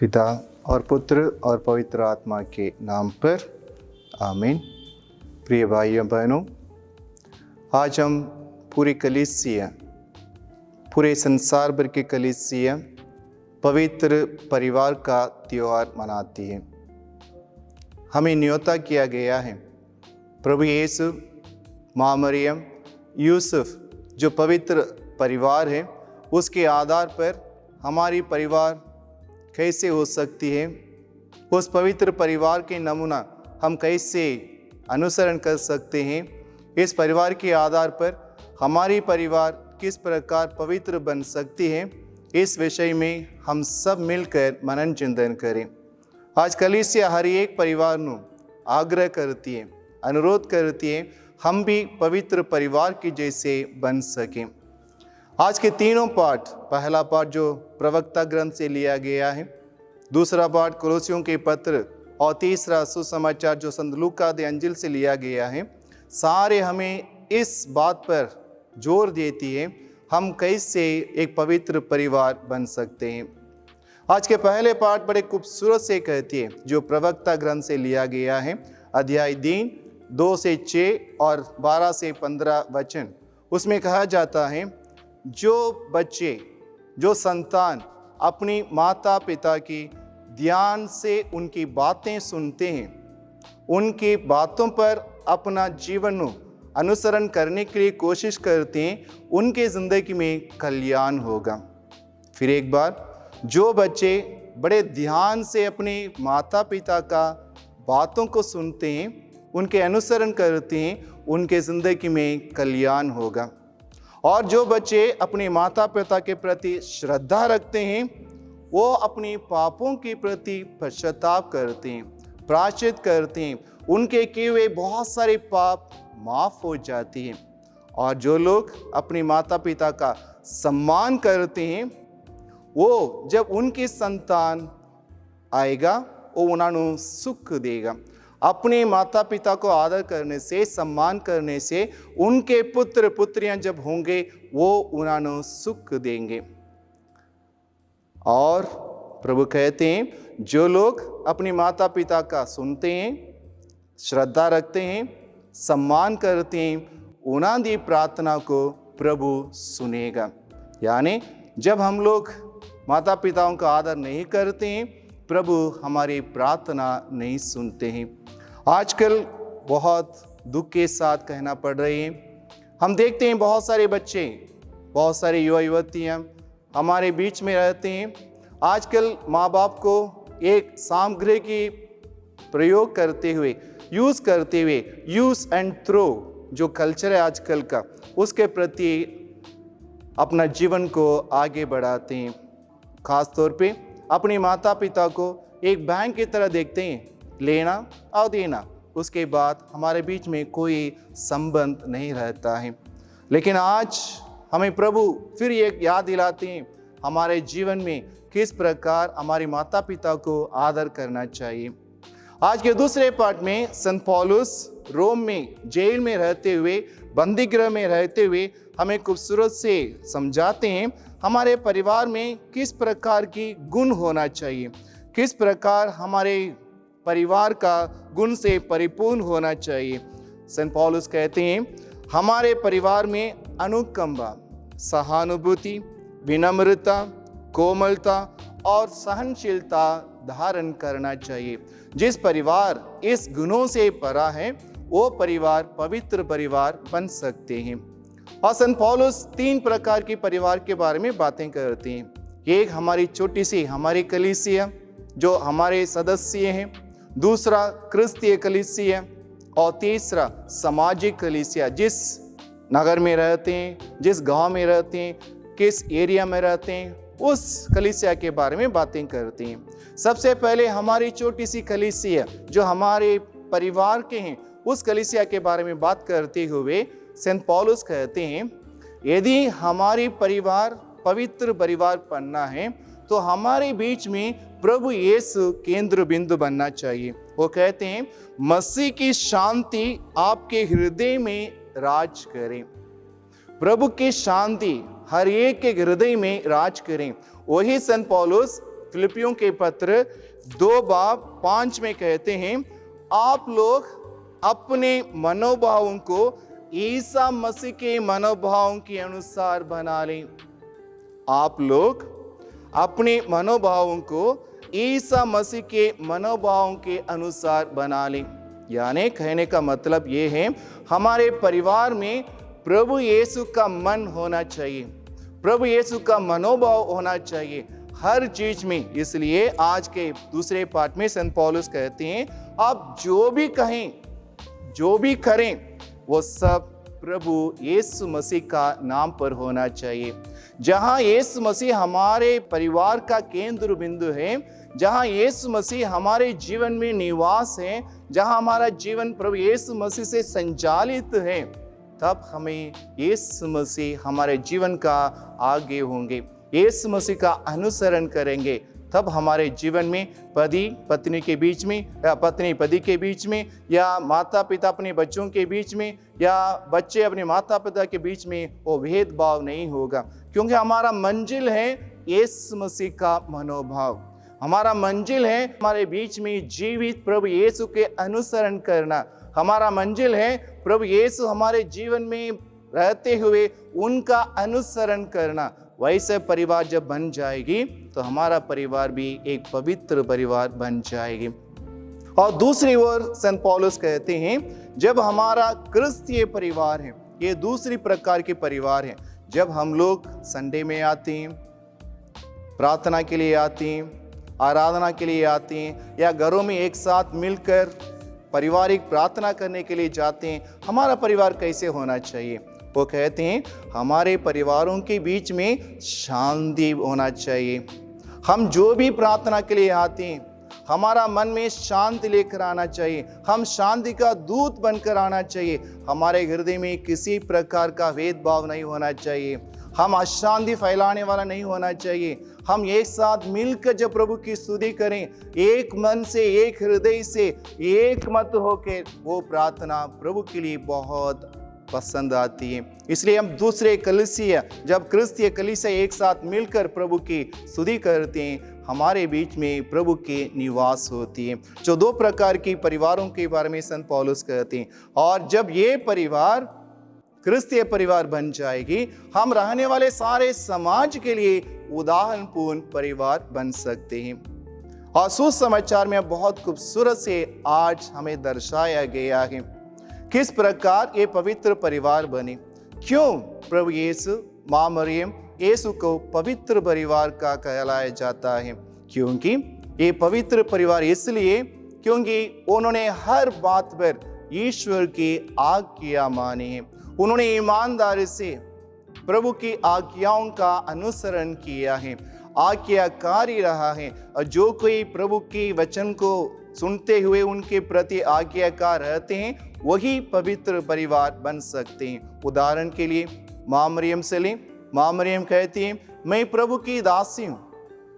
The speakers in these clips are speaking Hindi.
पिता और पुत्र और पवित्र आत्मा के नाम पर आमीन। प्रिय भाइयों बहनों, आज हम पूरी कलीसिया, पूरे संसार भर की कलीसिया पवित्र परिवार का त्यौहार मनाती है। हमें न्योता किया गया है प्रभु यीशु, माँ मरियम, यूसुफ जो पवित्र परिवार है उसके आधार पर हमारी परिवार कैसे हो सकती है, उस पवित्र परिवार के नमूना हम कैसे अनुसरण कर सकते हैं, इस परिवार के आधार पर हमारी परिवार किस प्रकार पवित्र बन सकती है, इस विषय में हम सब मिलकर मनन चिंतन करें। आज कलीसिया हर एक परिवार को आग्रह करती है, अनुरोध करती है, हम भी पवित्र परिवार के जैसे बन सकें। आज के तीनों पाठ, पहला पाठ जो प्रवक्ता ग्रंथ से लिया गया है, दूसरा पाठ कुलोसियों के पत्र और तीसरा सुसमाचार जो संत लूका दे अंजिल से लिया गया है, सारे हमें इस बात पर जोर देती है हम कैसे एक पवित्र परिवार बन सकते हैं। आज के पहले पाठ बड़े खूबसूरत से कहती है जो प्रवक्ता ग्रंथ से लिया गया है, अध्याय 3 2 से 6 और 12 से 15 वचन। उसमें कहा जाता है जो बच्चे, जो संतान अपनी माता पिता की ध्यान से उनकी बातें सुनते हैं, उनकी बातों पर अपना जीवन अनुसरण करने के लिए कोशिश करते हैं, उनके ज़िंदगी में कल्याण होगा। फिर एक बार, जो बच्चे बड़े ध्यान से अपने माता पिता का बातों को सुनते हैं, उनके अनुसरण करते हैं, उनके ज़िंदगी में कल्याण होगा। और जो बच्चे अपने माता पिता के प्रति श्रद्धा रखते हैं, वो अपने पापों के प्रति पश्चाताप करते हैं, प्रायश्चित करते हैं, उनके किए हुए बहुत सारे पाप माफ हो जाते हैं। और जो लोग अपने माता पिता का सम्मान करते हैं, वो जब उनकी संतान आएगा वो उन्हें सुख देगा। अपने माता पिता को आदर करने से, सम्मान करने से उनके पुत्र पुत्रियां जब होंगे वो उन्हें सुख देंगे। और प्रभु कहते हैं जो लोग अपने माता पिता का सुनते हैं, श्रद्धा रखते हैं, सम्मान करते हैं, उन्हीं प्रार्थना को प्रभु सुनेगा। यानी जब हम लोग माता पिताओं का आदर नहीं करते हैं, प्रभु हमारी प्रार्थना नहीं सुनते हैं। आजकल बहुत दुख के साथ कहना पड़ रही है, हम देखते हैं बहुत सारे बच्चे, बहुत सारे युवा युवतियाँ हमारे बीच में रहते हैं। आजकल माँ बाप को एक सामग्री की प्रयोग करते हुए, यूज़ करते हुए, यूज़ एंड थ्रो जो कल्चर है आजकल का, उसके प्रति अपना जीवन को आगे बढ़ाते हैं। खास तौर पे अपने माता पिता को एक बैंक की तरह देखते हैं, लेना और देना, उसके बाद हमारे बीच में कोई संबंध नहीं रहता है। लेकिन आज हमें प्रभु फिर ये याद दिलाते हैं हमारे जीवन में किस प्रकार हमारे माता पिता को आदर करना चाहिए। आज के दूसरे पाठ में संत पौलुस रोम में जेल में रहते हुए, बंदी गृह में रहते हुए हमें खूबसूरत से समझाते हैं हमारे परिवार में किस प्रकार की गुण होना चाहिए, किस प्रकार हमारे परिवार का गुण से परिपूर्ण होना चाहिए। संत पौलुस कहते हैं हमारे परिवार में अनुकंपा, सहानुभूति, विनम्रता, कोमलता और सहनशीलता धारण करना चाहिए। जिस परिवार इस गुणों से भरा है वो परिवार पवित्र परिवार बन सकते हैं। और संत पौलुस 3 प्रकार के परिवार के बारे में बातें करते हैं। एक हमारी छोटी सी हमारी कलीसिया जो हमारे सदस्य हैं, दूसरा क्रिस्तीय कलीसिया और तीसरा सामाजिक कलीसिया, जिस नगर में रहते हैं, जिस गांव में रहते हैं, किस एरिया में रहते हैं, उस कलीसिया के बारे में बातें करते हैं। सबसे पहले हमारी छोटी सी कलीसिया जो हमारे परिवार के हैं, उस कलीसिया के बारे में बात करते हुए संत पौलुस कहते हैं यदि हमारी परिवार पवित्र परिवार बनना है तो हमारे बीच में प्रभु यीशु केंद्र बिंदु बनना चाहिए। वो कहते हैं मसीह की शांति आपके हृदय में राज करे। प्रभु की शांति हर एक के हृदय में राज करें। वही संत पौलुस फिलिपियों के पत्र 2:5 में कहते हैं, आप लोग अपने मनोभावों को ईसा मसीह के मनोभावों के अनुसार बना लें। आप लोग अपने मनोभावों को ईसा मसीह के मनोभावों के अनुसार बना लें। यानी कहने का मतलब ये है, हमारे परिवार में प्रभु यीशु का मन होना चाहिए, प्रभु यीशु का मनोभाव होना चाहिए हर चीज में। इसलिए आज के दूसरे पाठ में संत पौलुस कहते हैं, आप जो भी कहें, जो भी करें, वो सब प्रभु यीशु मसीह का नाम पर होना चाहिए। जहां यीशु मसीह हमारे परिवार का केंद्र बिंदु है, जहां यीशु मसीह हमारे जीवन में निवास है, जहां हमारा जीवन प्रभु यीशु मसीह से संचालित है, तब हमें यीशु मसीह हमारे जीवन का आगे होंगे, यीशु मसीह का अनुसरण करेंगे। तब हमारे जीवन में पति पत्नी के बीच में, या पत्नी पति के बीच में, या माता पिता अपने बच्चों के बीच में, या बच्चे अपने माता पिता के बीच में वो भेदभाव नहीं होगा, क्योंकि हमारा मंजिल है यीशु मसीह का मनोभाव। हमारा मंजिल है हमारे बीच में जीवित प्रभु यीशु के अनुसरण करना। हमारा मंजिल है प्रभु यीशु हमारे जीवन में रहते हुए उनका अनुसरण करना। वैसे परिवार जब बन जाएगी तो हमारा परिवार भी एक पवित्र परिवार बन जाएगी। और दूसरी ओर संत पौलुस कहते हैं, जब हमारा क्रिस्तीय परिवार है, ये दूसरी प्रकार के परिवार है। जब हम लोग संडे में आते हैं, प्रार्थना के लिए आते हैं, आराधना के लिए आते हैं, या घरों में एक साथ मिलकर पारिवारिक प्रार्थना करने के लिए जाते हैं, हमारा परिवार कैसे होना चाहिए? वो कहते हैं, हमारे परिवारों के बीच में शांति होना चाहिए। हम जो भी प्रार्थना के लिए आते हैं, हमारा मन में शांति लेकर आना चाहिए, हम शांति का दूत बनकर आना चाहिए। हमारे हृदय में किसी प्रकार का भेदभाव नहीं होना चाहिए, हम अशांति फैलाने वाला नहीं होना चाहिए। हम एक साथ मिलकर जब प्रभु की स्तुति करें, एक मन से, एक हृदय से, एक मत होकर, वो प्रार्थना प्रभु के लिए बहुत पसंद आती है। इसलिए हम दूसरे कलीसिया, जब क्रिस्तीय कलीसिया एक साथ मिलकर प्रभु की स्तुति करते हैं, हमारे बीच में प्रभु के निवास होती है। जो दो प्रकार की परिवारों के बारे में संत पौलुस कहते हैं। और जब ये परिवार क्रिस्तीय परिवार बन जाएगी, हम रहने वाले सारे समाज के लिए उदाहरणपूर्ण परिवार बन सकते हैं। और सुसमाचार में बहुत खूबसूरत से आज हमें दर्शाया गया है किस प्रकार ये पवित्र परिवार बने। क्यों प्रभु यीशु, माँ मरियम, यीशु को पवित्र परिवार का कहलाया जाता है? क्योंकि ये पवित्र परिवार इसलिए क्योंकि उन्होंने हर बात पर ईश्वर की आज्ञा मानी है। उन्होंने ईमानदारी से प्रभु की आज्ञाओं का अनुसरण किया है, आज्ञाकारी रहा है। और जो कोई प्रभु की वचन को सुनते हुए उनके प्रति आज्ञाकार रहते हैं, वही पवित्र परिवार बन सकते हैं। उदाहरण के लिए माँ मरियम से लें। माँ मरियम कहती है, मैं प्रभु की दासी हूँ,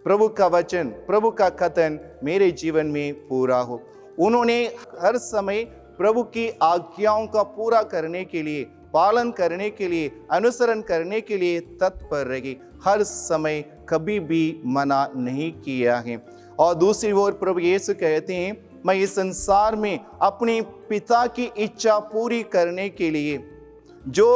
प्रभु का वचन, प्रभु का कथन मेरे जीवन में पूरा हो। उन्होंने हर समय प्रभु की आज्ञाओं का पूरा करने के लिए, पालन करने के लिए, अनुसरण करने के लिए तत्पर रही। हर समय कभी भी मना नहीं किया है। और दूसरी ओर प्रभु यीशु कहते हैं, मैं इस संसार में अपने पिता की इच्छा पूरी करने के लिए जो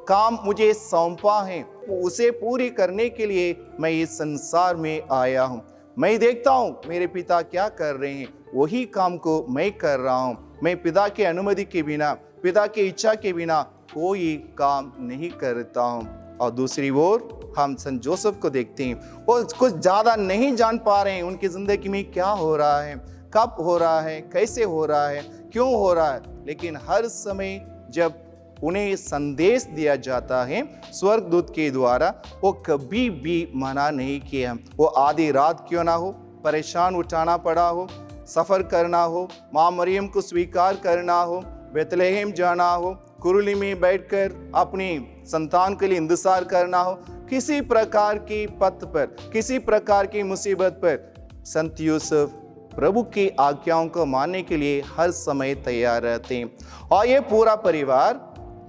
काम मुझे सौंपा है, उसे पूरी करने के लिए मैं इस संसार में आया हूँ। मैं देखता हूँ मेरे पिता क्या कर रहे हैं, वही काम को मैं कर रहा हूँ। मैं पिता की अनुमति के बिना, पिता की इच्छा के बिना कोई काम नहीं करता हूँ। और दूसरी ओर हम संत जोसेफ को देखते हैं, वो कुछ ज़्यादा नहीं जान पा रहे हैं उनकी ज़िंदगी में क्या हो रहा है, कब हो रहा है, कैसे हो रहा है, क्यों हो रहा है। लेकिन हर समय जब उन्हें संदेश दिया जाता है स्वर्गदूत के द्वारा, वो कभी भी मना नहीं किया। वो आधी रात क्यों ना हो, परेशान उठाना पड़ा हो, सफ़र करना हो, माँ मरियम को स्वीकार करना हो, बेतलेहम जाना हो, कुरली में बैठकर अपनी संतान के लिए इंतजार करना हो, किसी प्रकार की पथ पर, किसी प्रकार की मुसीबत पर संत यूसुफ प्रभु की आज्ञाओं को मानने के लिए हर समय तैयार रहते हैं। और ये पूरा परिवार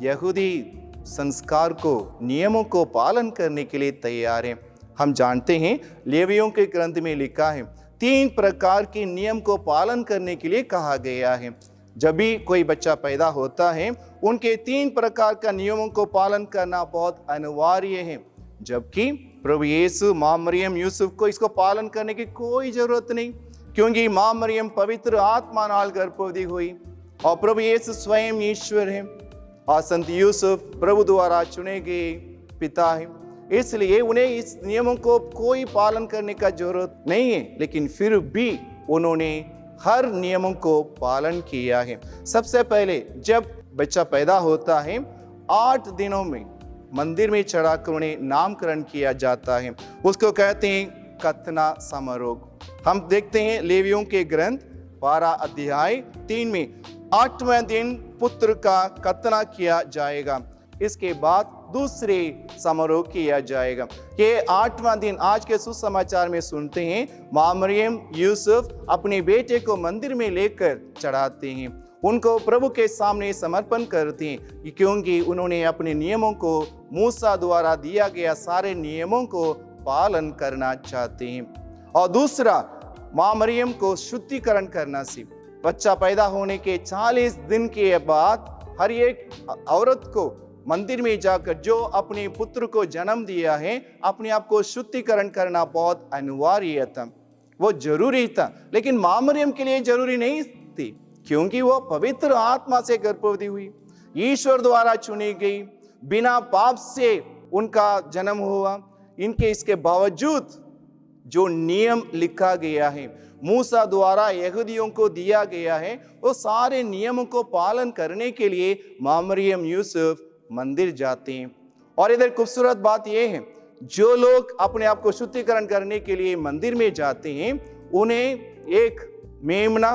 यहूदी संस्कार को, नियमों को पालन करने के लिए तैयार है। हम जानते हैं लेवियों के ग्रंथ में लिखा है 3 प्रकार के नियम को पालन करने के लिए कहा गया है। जब भी कोई बच्चा पैदा होता है उनके 3 प्रकार का नियमों को पालन करना बहुत अनिवार्य है, जबकि प्रभु यीशु, माँ मरियम, यूसुफ को इसको पालन करने की कोई जरूरत नहीं, क्योंकि माँ मरियम पवित्र आत्मा नाल गर्भवती हुई और प्रभु यीशु स्वयं ईश्वर है और संत यूसुफ प्रभु द्वारा चुने गए पिता है, इसलिए उन्हें इस नियमों को कोई पालन करने का जरूरत नहीं है। लेकिन फिर भी उन्होंने हर नियमों को पालन किया है। सबसे पहले जब बच्चा पैदा होता है 8 दिनों में मंदिर में चढ़ाकर उन्हें नामकरण किया जाता है, उसको कहते हैं खतना समारोह। हम देखते हैं लेवियों के ग्रंथ 12 अध्याय 3 में 8वें दिन पुत्र का खतना किया जाएगा, इसके बाद दूसरे समारोह किया जाएगा। ये 8वां दिन आज के सुसमाचार में सुनते हैं माँ मरियम यूसुफ अपने बेटे को मंदिर में लेकर चढ़ाते हैं, उनको प्रभु के सामने समर्पण करते हैं, क्योंकि उन्होंने अपने नियमों को मूसा द्वारा दिया गया सारे नियमों को पालन करना चाहते हैं। और दूसरा, माँ मरियम को शुद्धिकरण करना सीख। बच्चा पैदा होने के 40 दिन के बाद हर एक औरत को मंदिर में जाकर जो अपने पुत्र को जन्म दिया है अपने आप को शुद्धिकरण करना बहुत अनिवार्य था, वो जरूरी था। लेकिन माँ मरियम के लिए जरूरी नहीं थी, क्योंकि वो पवित्र आत्मा से गर्भवती हुई, ईश्वर द्वारा चुनी गई, बिना पाप से उनका जन्म हुआ। इनके इसके बावजूद जो नियम लिखा गया है, मूसा द्वारा यहूदियों को दिया गया है, वो सारे नियमों को पालन करने के लिए माँ मरियम यूसुफ मंदिर जाते हैं। और इधर खूबसूरत बात यह है, जो लोग अपने आप को शुद्धिकरण करने के लिए मंदिर में जाते हैं उन्हें एक मेमना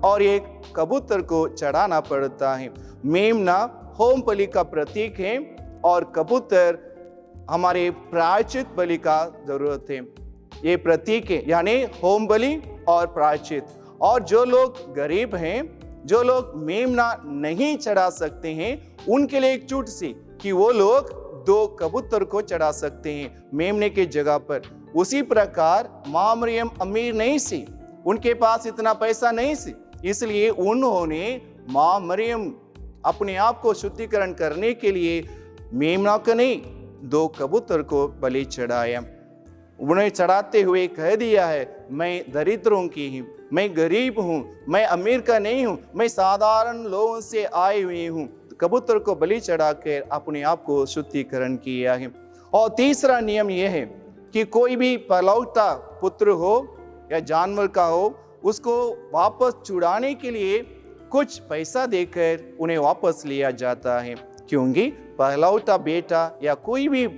और एक कबूतर को चढ़ाना पड़ता है। मेमना होम बलि का प्रतीक है और कबूतर हमारे प्रायश्चित बलि का जरूरत है। ये प्रतीक है, यानी होम बलि और प्रायश्चित। और जो लोग गरीब हैं, जो लोग मेमना नहीं चढ़ा सकते हैं, उनके लिए एक छूट सी कि वो लोग 2 कबूतर को चढ़ा सकते हैं मेमने के जगह पर। उसी प्रकार माँ मरियम अमीर नहीं सी, उनके पास इतना पैसा नहीं सी, इसलिए उन्होंने माँ मरियम अपने आप को शुद्धिकरण करने के लिए मेमना को नहीं 2 कबूतर को बलि चढ़ाया। उन्हें चढ़ाते हुए कह दिया है, मैं दरिद्रों की हूँ, मैं गरीब हूँ, मैं अमीर का नहीं हूँ, मैं साधारण लोगों से आई हुई हूँ। कबूतर को बलि चढ़ाकर अपने आप को शुद्धिकरण किया है। और तीसरा नियम यह है कि कोई भी पलौटा पुत्र हो या जानवर का हो, उसको वापस छुड़ाने के लिए कुछ पैसा देकर उन्हें वापस लिया जाता है, क्योंकि पहलौटा बेटा या कोई भी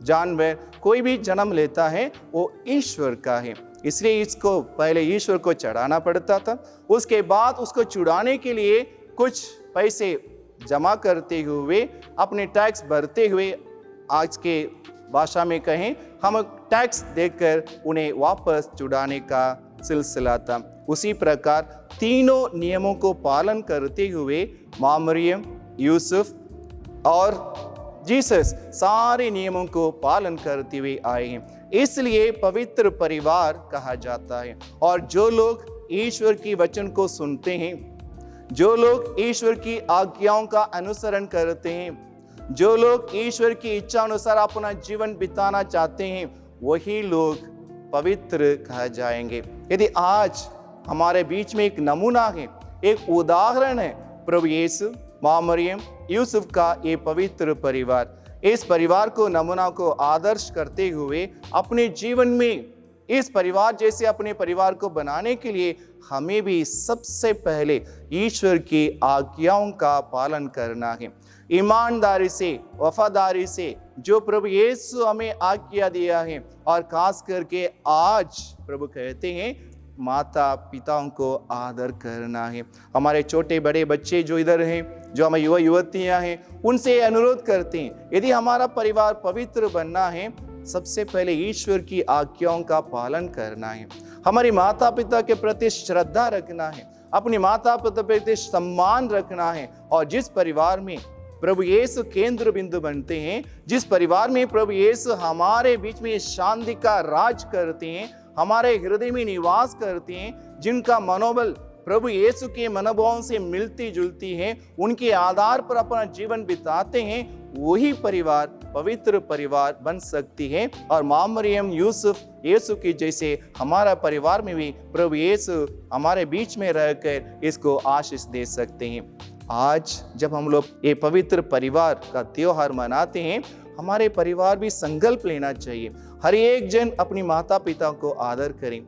जानवर कोई भी जन्म लेता है वो ईश्वर का है, इसलिए इसको पहले ईश्वर को चढ़ाना पड़ता था। उसके बाद उसको छुड़ाने के लिए कुछ पैसे जमा करते हुए, अपने टैक्स भरते हुए, आज के भाषा में कहें हम टैक्स देकर उन्हें वापस छुड़ाने का सिलसिला था। उसी प्रकार तीनों नियमों को पालन करते हुए माँ मरियम, यूसुफ और जीसस सारे नियमों को पालन करते हुए आए हैं, इसलिए पवित्र परिवार कहा जाता है। और जो लोग ईश्वर की वचन को सुनते हैं, जो लोग ईश्वर की आज्ञाओं का अनुसरण करते हैं, जो लोग ईश्वर की इच्छा अनुसार अपना जीवन बिताना चाहते हैं, वही लोग पवित्र कहा जाएंगे। यदि आज हमारे बीच में एक नमूना है, एक उदाहरण है प्रभु यीशु, माँ मरियम, यूसुफ का ये पवित्र परिवार, इस परिवार को नमूना को आदर्श करते हुए अपने जीवन में इस परिवार जैसे अपने परिवार को बनाने के लिए हमें भी सबसे पहले ईश्वर की आज्ञाओं का पालन करना है। ईमानदारी से, वफादारी से जो प्रभु यीशु हमें आज्ञा दिया है, और खास करके आज प्रभु कहते हैं माता पिताओं को आदर करना है। हमारे छोटे बड़े बच्चे जो इधर हैं, जो हमारे युवा युवतियां हैं, उनसे अनुरोध करते हैं, यदि हमारा परिवार पवित्र बनना है, सबसे पहले ईश्वर की आज्ञाओं का पालन करना है। हमारे माता पिता के प्रति श्रद्धा रखना है, अपने माता पिता के प्रति सम्मान रखना है। और जिस परिवार में प्रभु यीशु केंद्र बिंदु बनते हैं, जिस परिवार में प्रभु यीशु हमारे बीच में शांति का राज करते हैं, हमारे हृदय में निवास करते हैं, जिनका मनोबल प्रभु यीशु के मनोभावों से मिलती जुलती है, उनके आधार पर अपना जीवन बिताते हैं, वही परिवार पवित्र परिवार बन सकती है। और माँ मरियम, यूसुफ, यीशु की जैसे हमारा परिवार में भी प्रभु यीशु हमारे बीच में रहकर इसको आशीष दे सकते हैं। आज जब हम लोग ये पवित्र परिवार का त्योहार मनाते हैं, हमारे परिवार भी संकल्प लेना चाहिए, हर एक जन अपनी माता पिता को आदर करें,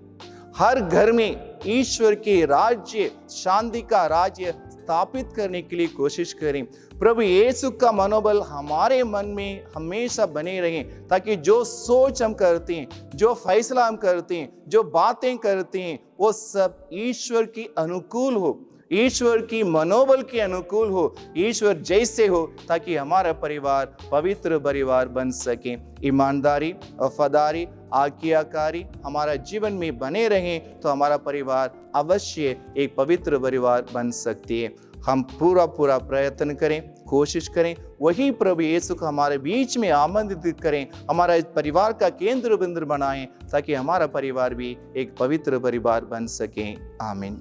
हर घर में ईश्वर के राज्य, शांति का राज्य स्थापित करने के लिए कोशिश करें। प्रभु यीशु का मनोबल हमारे मन में हमेशा बने रहे, ताकि जो सोच हम करते हैं, जो फैसला हम करते हैं, जो बातें करते हैं, वो सब ईश्वर की अनुकूल हो, ईश्वर की मनोबल के अनुकूल हो, ईश्वर जैसे हो, ताकि हमारा परिवार पवित्र परिवार बन सके। ईमानदारी, वफादारी, आज्ञाकारी हमारा जीवन में बने रहें तो हमारा परिवार अवश्य एक पवित्र परिवार बन सकती है। हम पूरा प्रयत्न करें, कोशिश करें, वही प्रभु यीशु को हमारे बीच में आमंत्रित करें, हमारा परिवार का केंद्र बिंदु बनाएं, ताकि हमारा परिवार भी एक पवित्र परिवार बन सके। आमीन।